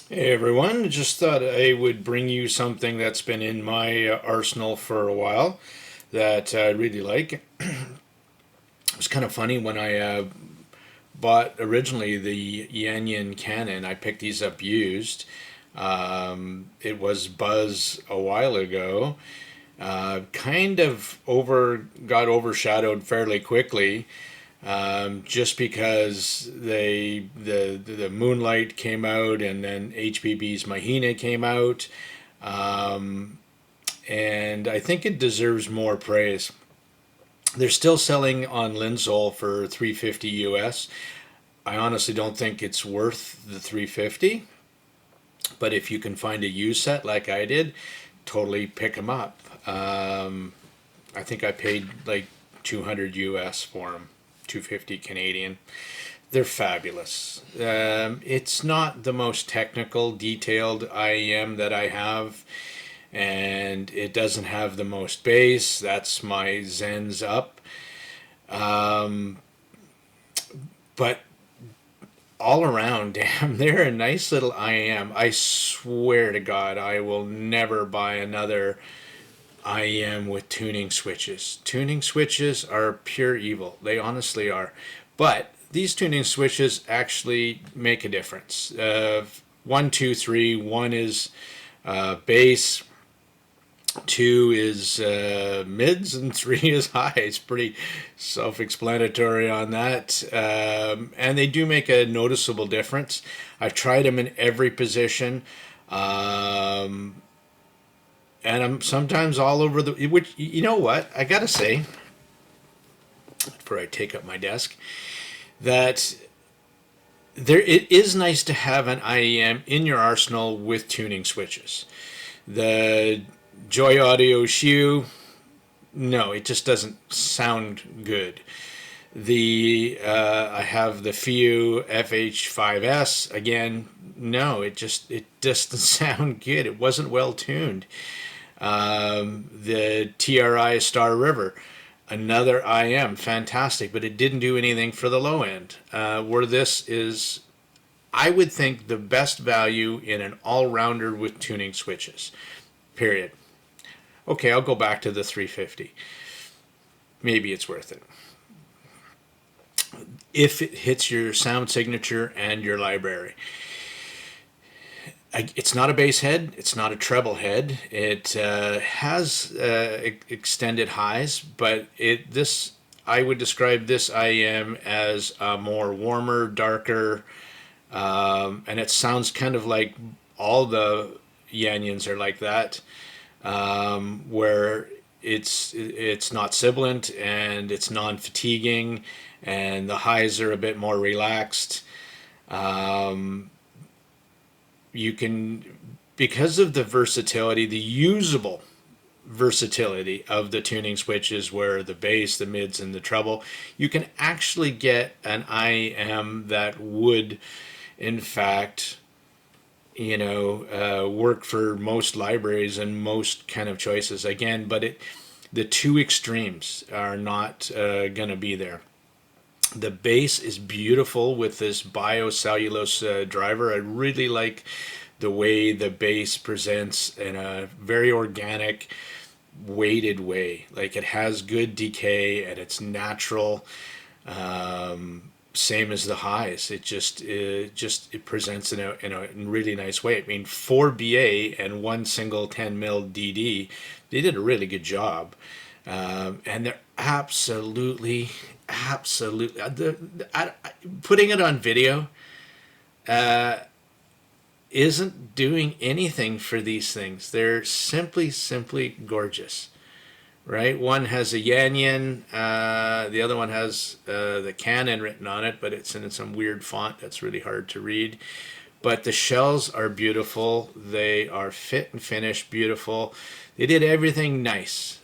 Hey everyone, just thought I would bring you something that's been in my arsenal for a while that I really like. It was kind of funny when I bought originally the Yanyin Canon. I picked these up used. It was Buzz a while ago. Kind of got overshadowed fairly quickly, just because the Moonlight came out and then HPB's Mahina came out, and I think it deserves more praise. They're still selling on Linsol for 350 US. I honestly don't think it's worth the 350, but if you can find a used set like I did, totally pick them up. I think I paid like 200 US for them, 250 Canadian. They're fabulous. It's not the most technical, detailed IEM that I have, and it doesn't have the most bass. That's my Zen's up. But all around, damn, they're a nice little IEM. I swear to God, I will never buy another IEM with tuning switches. Tuning switches are pure evil. They honestly are. But these tuning switches actually make a difference. One, two, three. One is bass, two is mids, and three is high. It's pretty self-explanatory on that, and they do make a noticeable difference. I've tried them in every position, and I'm sometimes all over the. Which, you know what, I gotta say, before I take up my desk, that it is nice to have an IEM in your arsenal with tuning switches. The Joy Audio Shoe, no, it just doesn't sound good. I have the FIU FH5S again. No, it doesn't sound good. It wasn't well tuned. The TRI Star River, another IM, fantastic, but it didn't do anything for the low end. Where this is, I would think, the best value in an all-rounder with tuning switches. Period. Okay, I'll go back to the 350. Maybe it's worth it if it hits your sound signature and your library. It's not a bass head. It's not a treble head. It has extended highs, but I would describe this IEM as a more warmer, darker, and it sounds kind of like all the Yanyins are like that, where it's not sibilant and it's non-fatiguing, and the highs are a bit more relaxed. You can, because of the versatility, the usable versatility of the tuning switches, where the bass, the mids, and the treble, you can actually get an IM that would, in fact, work for most libraries and most kind of choices. Again, but the two extremes are not going to be there. The bass is beautiful with this biocellulose driver. I really like the way the bass presents in a very organic, weighted way. Like, it has good decay and it's natural. Same as the highs. It presents in a really nice way. I mean, 4 BA and one single 10 mil DD, they did a really good job, and they're absolutely. Putting it on video isn't doing anything for these things. They're simply gorgeous, right? One has a Yanyin, the other one has the Canon written on it, but it's in some weird font that's really hard to read. But the shells are beautiful. They are fit and finish beautiful. They did everything nice.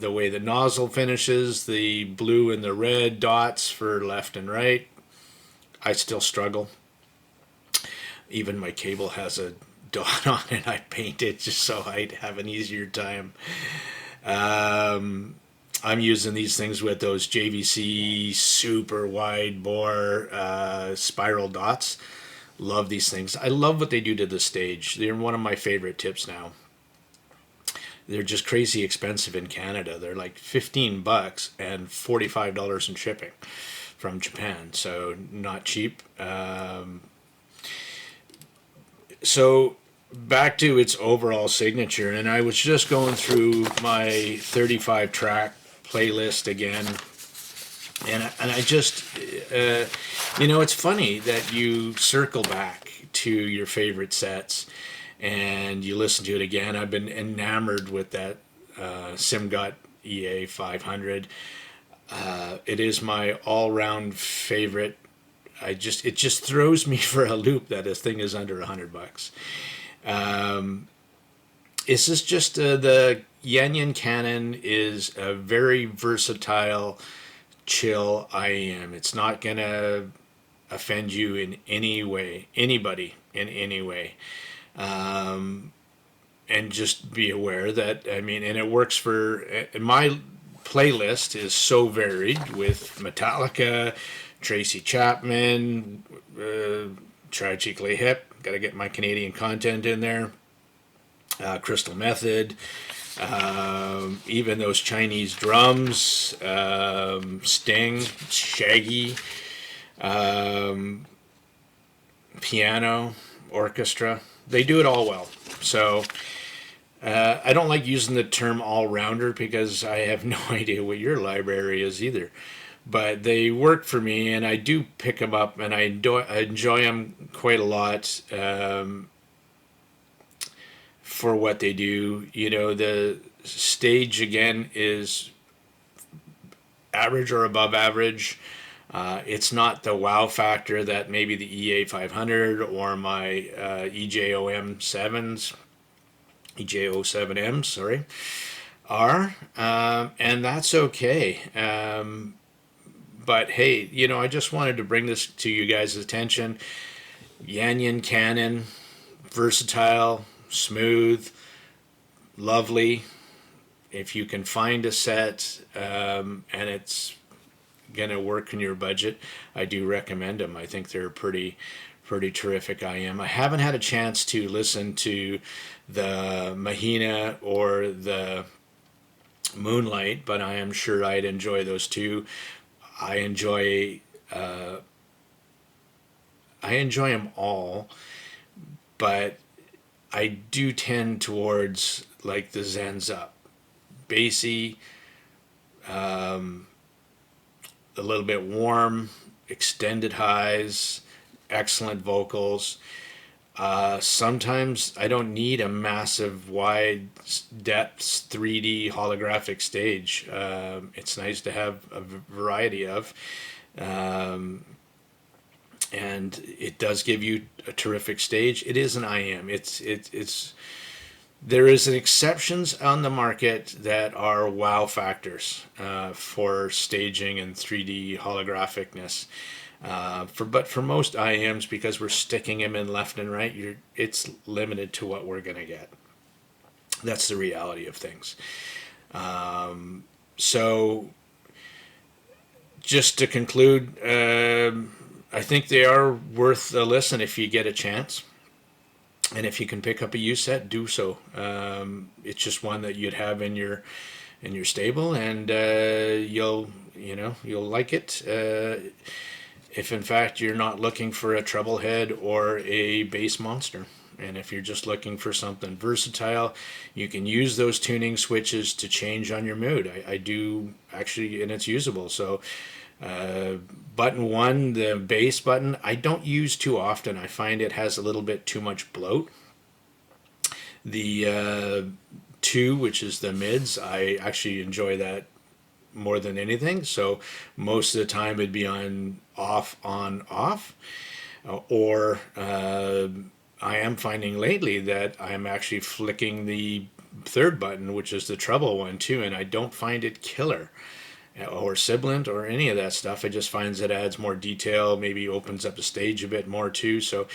The way the nozzle finishes, the blue and the red dots for left and right. I still struggle. Even my cable has a dot on it. I paint it just so I'd have an easier time. I'm using these things with those JVC super wide bore spiral dots. Love these things. I love what they do to the stage. They're one of my favorite tips now. They're just crazy expensive in Canada. They're like $15 and $45 in shipping from Japan, so not cheap. So back to its overall signature, and I was just going through my 35 track playlist again, and I just, it's funny that you circle back to your favorite sets and you listen to it again. I've been enamored with that SimGut EA 500. It is my all-round favorite. It just throws me for a loop that this thing is under $100. It's just the Yanyin Canon is a very versatile, chill IEM. It's not gonna offend you in any way, anybody in any way. And just be aware that, and it works for, my playlist is so varied with Metallica, Tracy Chapman, Tragically Hip, got to get my Canadian content in there, Crystal Method, even those Chinese drums, Sting, Shaggy, piano, orchestra. They do it all well. So I don't like using the term all-rounder because I have no idea what your library is either. But they work for me, and I do pick them up, and I enjoy them quite a lot for what they do. The stage, again, is average or above average. It's not the wow factor that maybe the EA 500 or my EJ07Ms, sorry, are, and that's okay. But hey, I just wanted to bring this to you guys' attention. Yanyin Canon, versatile, smooth, lovely. If you can find a set and it's gonna work in your budget, I do recommend them. I think they're pretty terrific IM. I haven't had a chance to listen to the Mahina or the Moonlight, but I am sure I'd enjoy those too. I enjoy them all, but I do tend towards like the Zen's Up, bassy, a little bit warm, extended highs, excellent vocals. Sometimes I don't need a massive, wide depths 3D holographic stage. It's nice to have a variety of, and it does give you a terrific stage. It is an IM. It's there is an exceptions on the market that are wow factors for staging and 3D holographicness. But for most IMs, because we're sticking them in left and right, it's limited to what we're gonna get. That's the reality of things. So, just to conclude, I think they are worth a listen if you get a chance. And if you can pick up a used set, do so. It's just one that you'd have in your stable, and you'll like it. If in fact you're not looking for a treble head or a bass monster, and if you're just looking for something versatile, you can use those tuning switches to change on your mood. I do actually, and it's usable. So button one, the bass button, I don't use too often. I find it has a little bit too much bloat. The two, which is the mids, I actually enjoy that more than anything. So most of the time it'd be on off, or I am finding lately that I'm actually flicking the third button, which is the treble one too, and I don't find it killer or sibilant or any of that stuff. I just finds it adds more detail, maybe opens up the stage a bit more too. So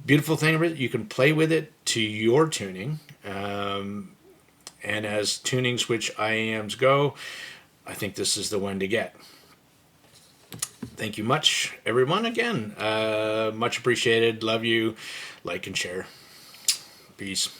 beautiful thing about it, you can play with it to your tuning. And as tuning switch IAMs go, I think this is the one to get. Thank you much, everyone, again. Much appreciated. Love you. Like and share. Peace.